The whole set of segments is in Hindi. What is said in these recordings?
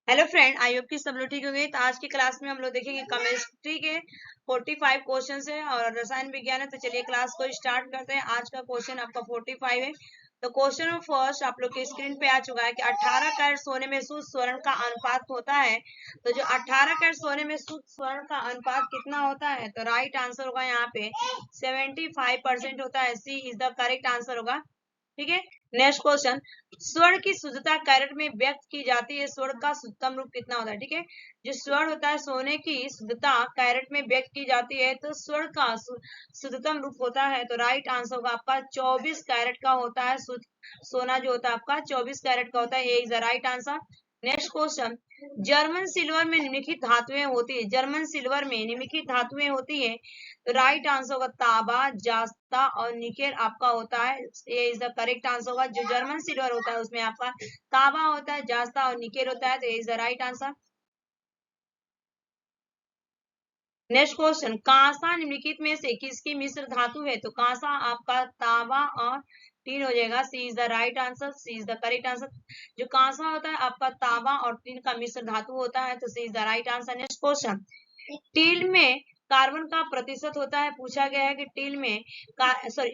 हेलो फ्रेंड, आई होप कि सब लोग ठीक होंगे। तो आज की क्लास में हम लोग देखेंगे केमिस्ट्री के 45 क्वेश्चन है और रसायन विज्ञान है। तो चलिए क्लास को स्टार्ट करते हैं। आज का क्वेश्चन आपका 45 है। तो क्वेश्चन में फर्स्ट आप लोग के स्क्रीन पे आ चुका है कि 18 कैरेट सोने में शुद्ध स्वर्ण का अनुपात होता है। तो जो 18 कैरेट सोने में शुद्ध स्वर्ण का अनुपात कितना होता है, तो राइट आंसर होगा यहाँ पे 75% होता है। C is the correct answer होगा। ठीक है। नेक्स्ट क्वेश्चन, स्वर्ण की शुद्धता कैरेट में व्यक्त की जाती है। स्वर्ण का शुद्धतम रूप कितना होता है? ठीक है। जो स्वर्ण होता है, सोने की शुद्धता कैरेट में व्यक्त की जाती है, तो स्वर्ण का शुद्धतम रूप होता है। तो राइट आंसर होगा आपका 24 कैरेट का होता है। शुद्ध सोना जो होता है आपका 24 कैरेट का होता है। ये is the right answer. Next question, German silver में निम्नलिखित धातुएं होती है। जर्मन सिल्वर में निम्नलिखित धातुएं होती है। तो राइट आंसर होगा तांबा, जास्ता और निकेल आपका होता है। ये इज द करेक्ट आंसर होगा। जो जर्मन सिल्वर होता है उसमें आपका तांबा होता है, जास्ता और निकेल होता है। तो ये is the right answer. Next question, कांसा निम्नलिखित में से किसकी मिश्र धातु है? तो कांसा आपका तांबा और टीन हो जाएगा। C is the right answer. C is the correct answer. जो कांसा होता है आपका तांबा और टीन का मिश्र धातु होता है। तो C is the right answer. Next question, टील में कार्बन का प्रतिशत होता है। पूछा गया है कि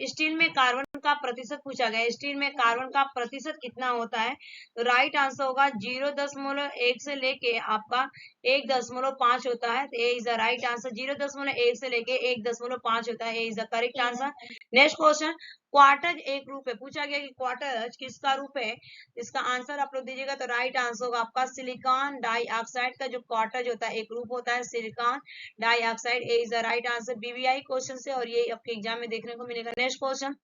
स्टील में कार्बन का प्रतिशत पूछा गया है। स्टील में कार्बन का प्रतिशत कितना होता है? तो राइट आंसर होगा 0.1 से लेके आपका 1.5 होता है। तो A is the right answer. 0.1 से लेके 1.5 होता है। A is the correct answer. Next question, quartz एक रूप है। पूछा गया कि क्वार्टज किसका रूप है? इसका आंसर आप लोग दीजिएगा। तो राइट आंसर होगा आपका सिलिकॉन डाइऑक्साइड का जो क्वार्टज होता है एक रूप होता है silicon dioxide. A is the right answer. BBI question से और ये आपके एग्जाम में देखने को मिलेगा। नेक्स्ट क्वेश्चन,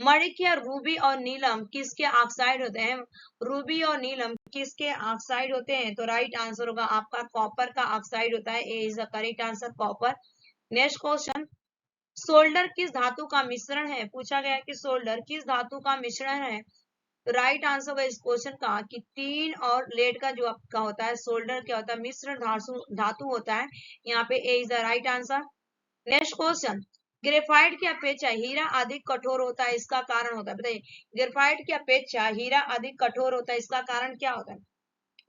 मणिक्य, रूबी और नीलम किसके ऑक्साइड होते हैं? रूबी और नीलम किसके ऑक्साइड होते हैं? तो राइट आंसर होगा आपका कॉपर का ऑक्साइड होता है। A is the correct answer, copper. Next question, solder किस धातु का मिश्रण है? पूछा गया कि सोल्डर किस धातु का मिश्रण है। तो राइट आंसर होगा इस क्वेश्चन का कि टीन और लेड का जो आपका होता है सोल्डर क्या होता है? मिश्रण धातु होता है। यहाँ पे A is the right answer. Next question, graphite की अपेक्षा हीरा अधिक कठोर होता है, इसका कारण होता है बताइए। ग्रेफाइट की अपेक्षा हीरा अधिक कठोर होता है, इसका कारण क्या होता है?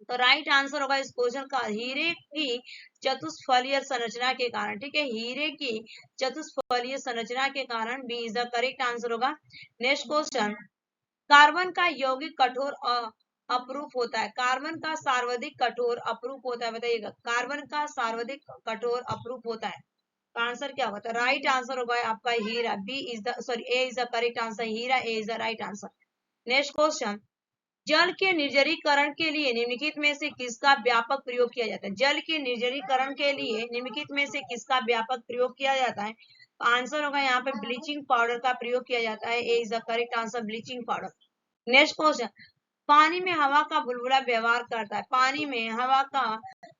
तो राइट आंसर होगा इस क्वेश्चन का हीरे की चतुष्फलीय संरचना के कारण। ठीक है, हीरे की चतुष्फलीय संरचना के कारण B is the correct answer होगा। नेक्स्ट क्वेश्चन, कार्बन का यौगिक कठोर अपरूप होता है। कार्बन का सर्वाधिक कठोर अपरूप होता है, बताइएगा। कार्बन का सर्वाधिक कठोर अपरूप होता है, तो आंसर क्या होता है? राइट आंसर होगा आपका हीरा। B is the sorry A is the correct answer. हीरा, A is the right answer. Next question, जल के निर्जलीकरण के लिए निम्नलिखित में से किसका व्यापक प्रयोग किया जाता है? जल के निर्जलीकरण के लिए निम्नलिखित में से किसका व्यापक प्रयोग किया जाता है? तो आंसर होगा यहाँ पे ब्लीचिंग पाउडर का प्रयोग किया जाता है। A is the correct answer, bleaching powder. Next question, पानी में हवा का बुलबुला व्यवहार करता है। पानी में हवा का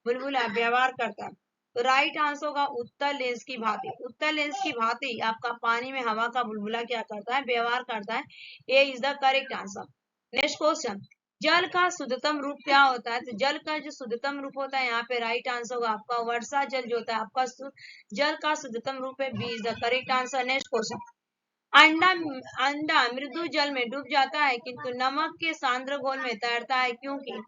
बुलबुला व्यवहार करता है, तो राइट आंसर होगा उत्तर लेंस की भांति। उत्तर लेंस की भांति आपका पानी में हवा का बुलबुला क्या करता है? व्यवहार करता है। A is the correct answer. Next question, जल का शुद्धतम रूप क्या होता है? तो जल का जो शुद्धतम रूप होता है यहाँ पे राइट आंसर होगा आपका वर्षा जल जो होता है आपका जल का शुद्धतम रूप है। B is the correct answer. Next question, अंडा अंडा मृदु जल में डूब जाता है किंतु नमक के सांद्र घोल में तैरता है, क्योंकि?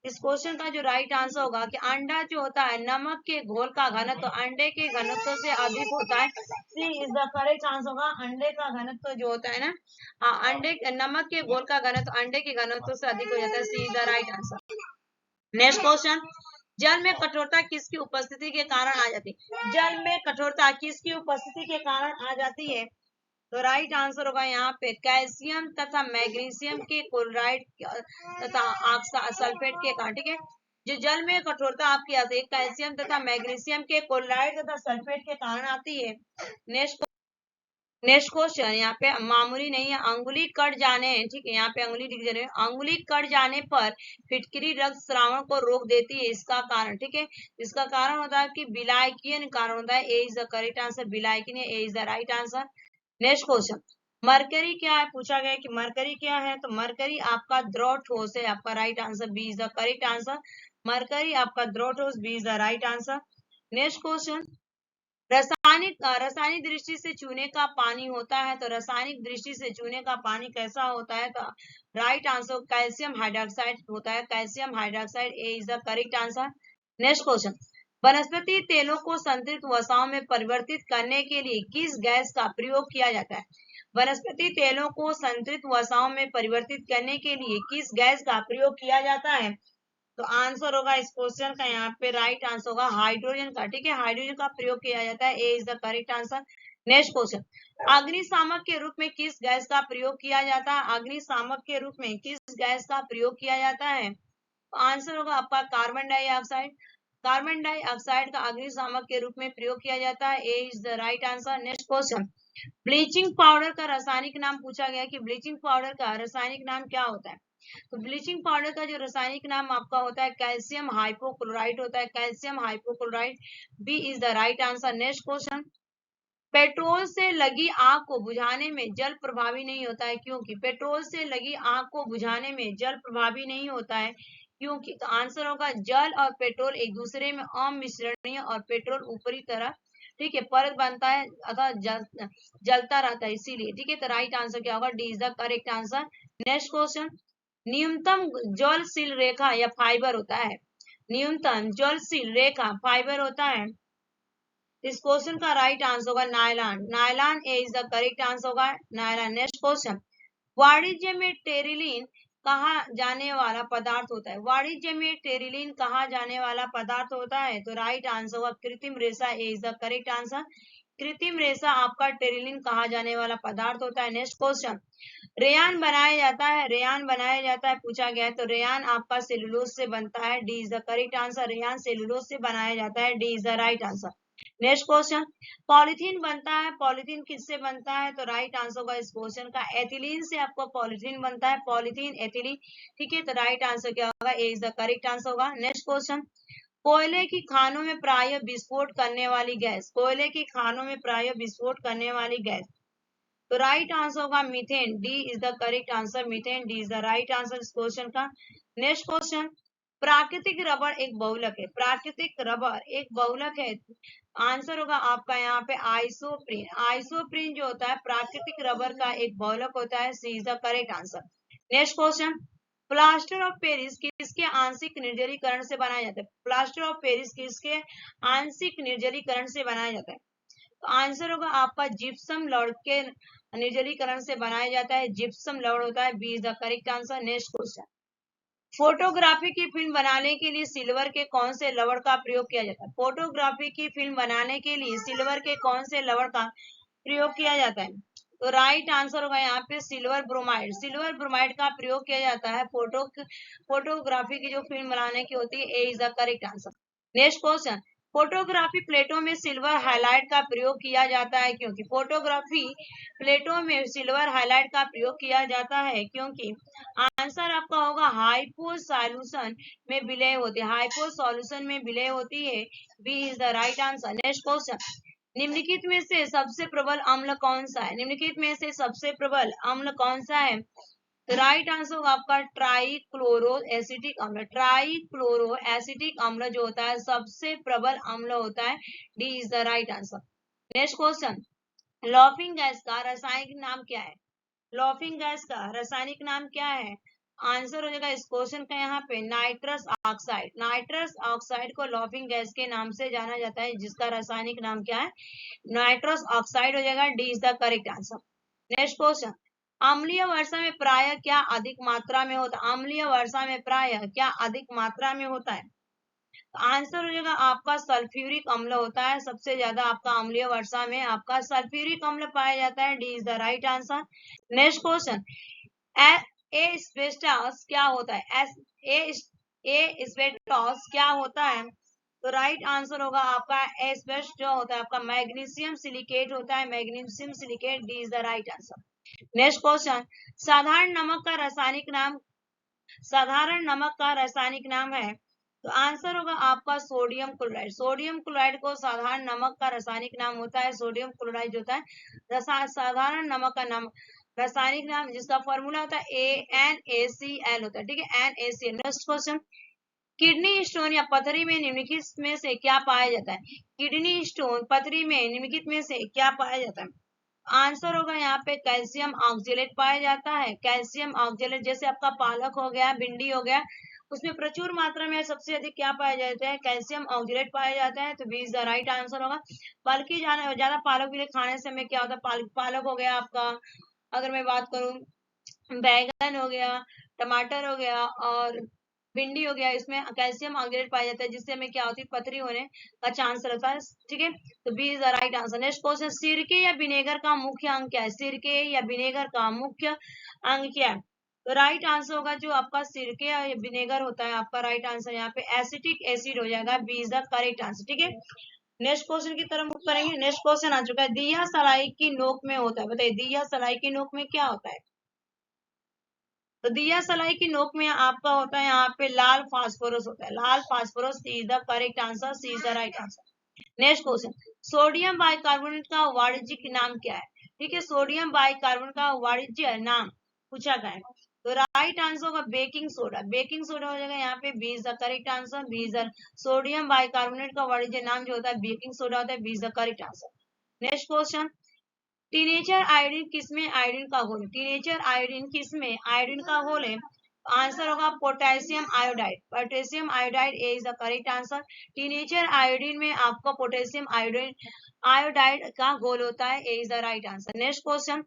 इस क्वेश्चन का जो राइट आंसर होगा कि अंडा जो होता है नमक के घोल का घनत्व तो अंडे के घनत्व से अधिक होता है। C is the correct answer होगा। अंडे का घनत्व जो होता है ना, अंडे नमक के घोल का घनत्व अंडे के घनत्व से अधिक हो जाता है। C is the right answer. Next question, जल में कठोरता किसकी उपस्थिति के कारण आ जाती है? जल में कठोरता किसकी उपस्थिति के कारण आ जाती है? तो राइट आंसर होगा यहाँ पे कैल्शियम तथा मैग्नीशियम के क्लोराइड तथा सल्फेट के कारण। ठीक है, जो जल में कठोरता आपकी आती है कैल्शियम तथा मैग्नीशियम के क्लोराइड तथा सल्फेट के कारण आती है। नेक्स्ट क्वेश्चन, यहाँ पे मामूली नहीं है, अंगुली कट जाने, ठीक है, यहाँ पे अंगुली लिख दे रहे हैं। अंगुली कट जाने पर फिटकरी रक्त स्रावण को रोक देती है, इसका कारण? ठीक है, इसका कारण होता है कि विलायकीन कारण होता है। A is the correct answer, विलायकीन। A is the right answer. Next question, mercury क्या है? पूछा गया कि मरकरी क्या है? तो मरकरी आपका द्रव ठोस है, आपका right answer. B is the correct answer. Mercury आपका द्रव ठोस, B is the right answer. Next question, रासायनिक दृष्टि से चूने का पानी होता है, तो रासायनिक दृष्टि से चूने का पानी कैसा होता है, तो राइट आंसर कैल्शियम हाइड्रोक्साइड होता है, calcium hydroxide, A is the correct answer. Next question, वनस्पति तेलों को संतृप्त वसाओं में परिवर्तित करने के लिए किस गैस का प्रयोग किया जाता है? वनस्पति तेलों को संतृप्त वसाओं में परिवर्तित करने के लिए किस गैस का प्रयोग किया जाता है? तो आंसर होगा इस क्वेश्चन का यहाँ पे राइट आंसर होगा हाइड्रोजन का। ठीक है, हाइड्रोजन का प्रयोग किया जाता है, A is the correct answer. Next question, अग्निशामक के रूप में किस गैस का प्रयोग किया जाता है? अग्निशामक के रूप में किस गैस का प्रयोग किया जाता है? तो आंसर होगा आपका कार्बन डाइऑक्साइड। कार्बन डाइऑक्साइड का अग्निशामक के रूप में प्रयोग किया जाता है, A is the right answer. Next question, bleaching powder का रासायनिक नाम पूछा गया कि ब्लीचिंग पाउडर का रासायनिक नाम क्या होता है? तो ब्लीचिंग पाउडर का जो रासायनिक नाम आपका होता है कैल्शियम हाइपोक्लोराइड होता है, calcium hypochlorite, B is the right answer. Next question, petrol से लगी आग को बुझाने में जल प्रभावी नहीं होता है, क्योंकि पेट्रोल से लगी आग को बुझाने में जल प्रभावी नहीं होता है क्योंकि, तो आंसर होगा जल और पेट्रोल एक दूसरे में अमिश्रणीय और पेट्रोल ऊपरी तरफ, ठीक है, परत बनता है अथवा जलता रहता है इसीलिए। ठीक है, तो राइट आंसर क्या होगा, D is the correct answer. Next question, न्यूनतम ज्वलनशील रेखा या फाइबर होता है, न्यूनतम ज्वलनशील रेखा फाइबर होता है, इस क्वेश्चन का राइट आंसर होगा nylon. Nylon A is the correct answer होगा नायलॉन। नेक्स्ट क्वेश्चन, वाणिज्य में टेरिलीन कहा जाने वाला पदार्थ होता है, वाणिज्य में टेरिलीन कहा जाने वाला पदार्थ होता है, तो राइट आंसर होगा कृत्रिम रेशा, ए इज द करेक्ट आंसर। कृत्रिम रेशा आपका टेरिलीन कहा जाने वाला पदार्थ होता है। नेक्स्ट क्वेश्चन, रेयान बनाया जाता है, रेयान बनाया जाता है पूछा गया है, तो रेयान आपका सेलुलोज से बनता है, D is the correct answer. Rayon cellulose से बनाया जाता है, D is the right answer. Next question, polythene बनता है, पॉलिथीन किससे बनता है, तो राइट आंसर होगा इस क्वेश्चन का एथिलीन से आपको पॉलिथीन बनता है, पॉलिथीन एथिलीन। ठीक है, तो राइट आंसर क्या होगा, ए इज द करेक्ट आंसर होगा। नेक्स्ट क्वेश्चन, कोयले की खानों में प्राय विस्फोट करने वाली गैस, कोयले की खानों में प्राय विस्फोट करने वाली गैस, तो राइट आंसर होगा methane, D is the correct answer, methane, D is the right answer इस क्वेश्चन का। नेक्स्ट क्वेश्चन, प्राकृतिक रबर एक बहुलक है, प्राकृतिक रबर एक बहुलक है, आंसर होगा आपका यहाँ पे आइसोप्रीन, आइसोप्रीन जो होता है प्राकृतिक रबर का एक बहुलक होता है, C is the correct answer. Next question, plaster of Paris किसके आंशिक निर्जलीकरण से बनाया जाता है, प्लास्टर ऑफ पेरिस किसके आंशिक निर्जलीकरण से बनाया जाता है, तो आंसर होगा आपका जिप्सम लौड़ के निर्जलीकरण से बनाया जाता है, जिप्सम लौड़ होता है, B is the correct answer. Next question, photography की फिल्म बनाने के लिए सिल्वर के कौन से लवण का प्रयोग किया जाता है, फोटोग्राफी की फिल्म बनाने के लिए सिल्वर के कौन से लवण का प्रयोग किया जाता है, तो राइट आंसर होगा यहाँ पे सिल्वर ब्रोमाइड, सिल्वर ब्रोमाइड का प्रयोग किया जाता है फोटोग्राफी की जो फिल्म बनाने की होती है, A is the correct answer. Next question, photography प्लेटों में सिल्वर हाइलाइट का प्रयोग किया जाता है, क्योंकि फोटोग्राफी प्लेटों में सिल्वर हाइलाइट का प्रयोग किया जाता है क्योंकि, आंसर आपका होगा हाइपो सॉल्यूशन में विलय होती है, हाइपो सॉल्यूशन में विलय होती है, B is the right answer. Next question, निम्नलिखित में से सबसे प्रबल अम्ल कौन सा है, निम्नलिखित में से सबसे प्रबल अम्ल कौन सा है, तो राइट आंसर होगा आपका ट्राइक्लोरो एसिटिक अम्ल, ट्राइक्लोरो एसिटिक अम्ल जो होता है सबसे प्रबल अम्ल होता है, D is the right answer. Next question, laughing gas का रासायनिक नाम क्या है, लॉफिंग गैस का रासायनिक नाम क्या है, आंसर हो जाएगा इस क्वेश्चन का यहाँ पे नाइट्रस ऑक्साइड, नाइट्रस ऑक्साइड को लॉफिंग गैस के नाम से जाना जाता है, जिसका रासायनिक नाम क्या है, नाइट्रस ऑक्साइड हो जाएगा, D is the correct answer. Next question, अम्लीय वर्षा में प्राय क्या अधिक मात्रा में होता है, अम्लीय वर्षा में प्राय क्या अधिक मात्रा में होता है, आंसर हो जाएगा आपका सल्फ्यूरिक अम्ल होता है, सबसे ज्यादा आपका अम्लीय वर्षा में आपका सल्फ्यूरिक अम्ल पाया जाता है, D is the right answer. Next question, asbestos क्या होता है, एस्बेस्टस क्या होता है, तो राइट आंसर होगा आपका एस्बेस्ट जो होता है आपका मैग्नीशियम सिलिकेट होता है, magnesium silicate, D is the right answer. Next question, साधारण नमक का रासायनिक नाम, साधारण नमक का रासायनिक नाम है, तो आंसर होगा आपका सोडियम क्लोराइड, सोडियम क्लोराइड को साधारण नमक का रासायनिक नाम होता है, सोडियम क्लोराइड जो होता है साधारण नमक का नाम, रासायनिक नाम जिसका फॉर्मूला होता है NaCl होता है, ठीक है, NaCl। Next question, kidney stone या पथरी में निम्नलिखित में से क्या पाया जाता है? किडनी स्टोन पथरी में निम्नलिखित में से क्या पाया जाता है? आंसर होगा यहाँ पे कैल्शियम ऑक्जेलेट पाया जाता है। कैल्शियम ऑक्जेलेट, जैसे आपका पालक हो गया, भिंडी हो गया, उसमें प्रचुर मात्रा में सबसे अधिक क्या पाया जाता है? कैल्शियम ऑक्जेलेट पाया जाता है। तो B is the right answer होगा। बल्कि ज्यादा पालक भी खाने से हमें क्या होता है? पालक हो गया आपका, अगर मैं बात करूं, बैगन हो गया, टमाटर हो गया और भिंडी हो गया, इसमें कैल्शियम ऑक्जेलेट पाया जाता है, जिससे हमें क्या होती है? पथरी होने का चांस रहता है। ठीक है, तो B is the right answer. Next question, सिरके या विनेगर का मुख्य अंग क्या है? सिरके या विनेगर का मुख्य अंग क्या है? तो राइट आंसर होगा जो आपका सिरके या विनेगर होता है, आपका राइट आंसर यहाँ पे एसिटिक एसिड हो जाएगा। B is the correct answer. ठीक है, नेक्स्ट क्वेश्चन की तरफ मूव करेंगे। नेक्स्ट क्वेश्चन आ चुका है, दिया सलाई की नोक में होता है, बताइए दिया सलाई की नोक में क्या होता है? तो दिया सलाई की नोक में आपका होता है यहाँ पे लाल फास्फोरस होता है। लाल phosphorus is the correct answer, C is the right answer. Next question, sodium bicarbonate का वाणिज्यिक नाम क्या है? ठीक है, सोडियम बाइकार्बोनेट का वाणिज्य नाम पूछा गया है। तो राइट आंसर होगा बेकिंग सोडा। बेकिंग सोडा हो जाएगा यहाँ पे, B is the correct answer. B is the sodium bicarbonate का वाणिज्य नाम जो होता है बेकिंग सोडा होता है। B is the correct answer. Next question, tincture iodine किसमें आयोडीन का घोल? टीनेजर आयोडीन किसमें आयोडीन का घोल है? आंसर होगा potassium iodide. Potassium iodide is the correct answer. टीनेजर आयोडीन में आपका पोटेशियम आयोडाइड का घोल होता है। A is the right answer. Next question,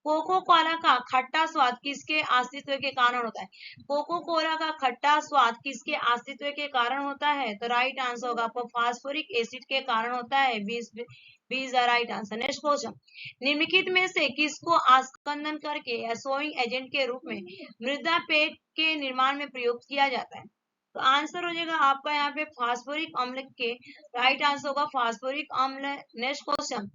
Coca Cola का खट्टा स्वाद किसके अस्तित्व के कारण होता है? कोको कोला का खट्टा स्वाद किसके अस्तित्व के कारण होता है? तो राइट आंसर होगा आपको फास्फोरिक एसिड के कारण होता है। B is the right answer. Next question, निम्नलिखित में से किसको आस्कंदन करके या सोइंग एजेंट के रूप में मृदा पेट के निर्माण में प्रयोग किया जाता है? तो आंसर हो जाएगा आपका यहाँ पे फास्फोरिक अम्ल के, राइट आंसर होगा फास्फोरिक अम्ल। नेक्स्ट क्वेश्चन,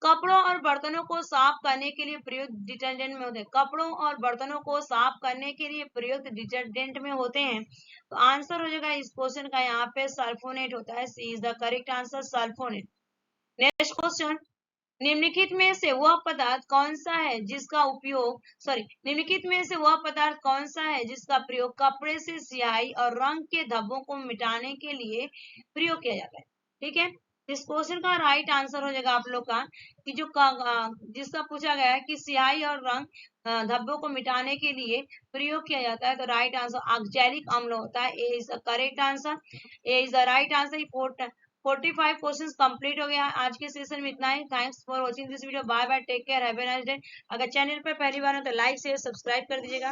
कपड़ों और बर्तनों को साफ करने के लिए प्रयुक्त डिटर्जेंट में होते हैं। कपड़ों और बर्तनों को साफ करने के लिए प्रयुक्त डिटर्जेंट में होते हैं। तो आंसर हो जाएगा इस क्वेश्चन का यहाँ पे सल्फोनेट होता है। C is the correct answer, sulphonate. Next question, निम्नलिखित में से वह पदार्थ कौन सा है जिसका उपयोग निम्नलिखित में से वह पदार्थ कौन सा है जिसका प्रयोग कपड़े से स्याही और रंग के धब्बों को मिटाने के लिए प्रयोग किया जाता है? ठीक है, इस क्वेश्चन का राइट आंसर हो जाएगा आप लोग का कि जो जिसका पूछा गया है कि स्याही और रंग धब्बों को मिटाने के लिए प्रयोग किया जाता है, तो राइट आंसर ऑक्जेलिक अम्ल होता है। A is the correct answer. A is the right answer. 45 questions complete हो गया। आज के सेशन में इतना ही। Thanks for watching this video. Bye bye, take care, have a nice day. अगर चैनल पर पहली बार हो तो लाइक शेयर सब्सक्राइब कर दीजिएगा।